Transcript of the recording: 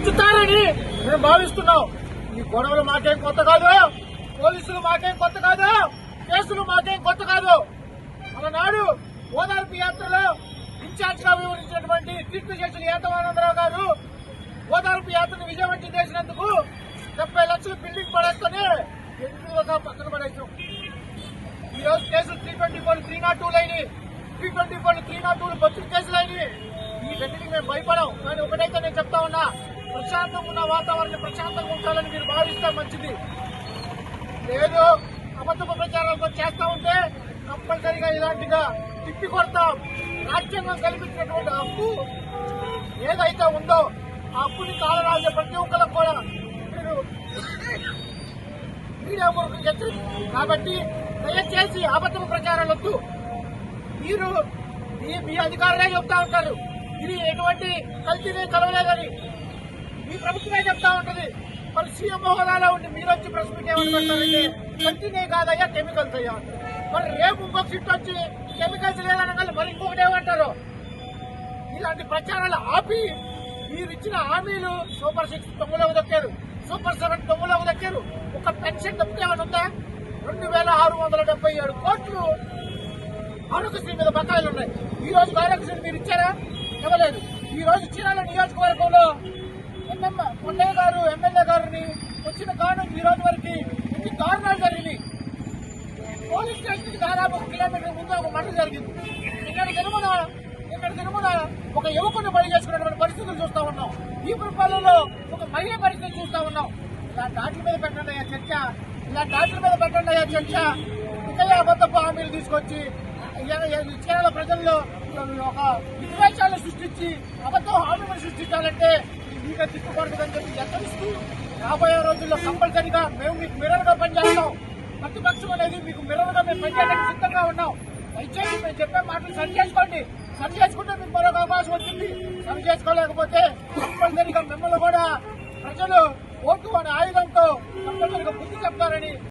ఉంచుతారని మేము భావిస్తున్నాం. ఈ గొడవలు మాకేం కొత్త కాదు, పోలీసులు మాకేం కొత్త కాదు, కేసులు మాకేం కొత్త కాదు. అలనాడు ఓదార్పు యాత్రలో ఇన్ఛార్జ్ గా వివరించినటువంటి కీర్తి చేసిన ఏతవానందరావు గారు ఓదార్పు యాత్రను విజయవంతం చేసినందుకు 70 లక్షలు బిల్డింగ్ పడేస్తూనే ఎందుకు పక్కన పడేసాం. ఈ రోజు కేసులు 324, 302 అయినాయి, 324, 302 బొత్తిడి కేసులు అయినాయి. ఈ రెండింటికి మేము భయపడం. కానీ ఒకటైతే నేను చెప్తా ఉన్నా, ప్రశాంతంగా ఉన్న వాతావరణం ప్రశాంతంగా ఉంచాలని మీరు భావిస్తే మంచిది. లేదు అబద్ధపు ప్రచారాలతో చేస్తా ఉంటే కంపల్సరిగా ఇలాంటిగా తిప్పి కొడతాం. రాజ్యాంగం కల్పించినటువంటి హక్కు ఏదైతే ఉందో ఆ హక్కుని కాలరాజే ప్రతి ఒక్కరికి కూడా మీరు మీడియా మూలకంగా హెచ్చరిస్తారు. కాబట్టి దయచేసి అబద్ధపు ప్రచారాలొద్దు. మీరు మీ అధికారులే చెప్తా ఉంటారు ఇది ఎటువంటి కల్తీనే కలవలేదని, మీ ప్రభుత్వమే చెప్తా ఉంటది. మరి సీఎం హోదాలో ఉండి మీరు వచ్చి ప్రెస్ మీట్ ఏమని పెడతారంటే కల్తీనే కాదయ్యా కెమికల్స్ అయ్యా. మరి రేపు ఇంకొక సిట్ వచ్చి కెమికల్స్ లేదనగానే మరి ఇంకొకటి ఏమంటారు? ఇలాంటి ప్రచారాలు ఆపి మీరు ఇచ్చిన హామీలు సూపర్ 6 తొమ్మిదిలోకి దక్కారు, సూపర్ 7 తొమ్మిదిలోకి దక్కారు. ఒక పెన్షన్ తప్పితే ఏమైనా ఉందా? 2677 కోట్లు ఆరోగ్యశ్రీ మీద బకాయిలు ఉన్నాయి. ఈ రోజు ఆరోగ్యశ్రీ మీరు ఇచ్చారా? ఇవ్వలేదు. ఈ రోజు చీరాల నియోజకవర్గంలో కొండయ్య గారు ఎమ్మెల్యే గారిని వచ్చిన కారణం ఈ రోజు వరకు ఇన్ని దారుణాలు జరిగింది. పోలీస్ స్టేషన్ కి దాదాపు 1 కిలోమీటర్ ముందు ఒక మర్డర్ జరిగింది. ఇక్కడ తిరుమల ఒక యువకుని బలి చేసుకున్నటువంటి పరిస్థితులు చూస్తా ఉన్నాం. ఈ పురపాలెంలో ఒక మహిళ పరిస్థితులు చూస్తా ఉన్నాం. ఇలాంటి వాటి మీద పెట్టండి అయ్యా చర్చ, ఇలాంటి వాటి మీద పెట్టండి అయ్యా చర్చ. ఇంకా అబద్ధపు హామీలు తీసుకొచ్చి చీరాల ప్రజల్లో ఒక విద్వేషాలను సృష్టించి అబద్ధం హామీలను సృష్టించాలంటే మీకు తిప్పుకూడదని చెప్పి హెచ్చరిస్తూ రాబోయే రోజుల్లో కంపల్సరిగా మేము మీకు మిర్రర్ గా పనిచేస్తాం. ప్రతిపక్షం అనేది మీకు మిర్రర్ గా మేము పనిచేయడానికి సిద్ధంగా ఉన్నాం. దయచేసి మేము చెప్పే మాటలు సరి చేసుకోండి. సరి చేసుకుంటే మీకు మరొక అవకాశం వచ్చింది. సరి చేసుకోలేకపోతే కంపల్సరిగా మిమ్మల్ని కూడా ప్రజలు ఓటు అనే ఆయుధంతో కంపల్సరిగా బుద్ధి చెప్తారని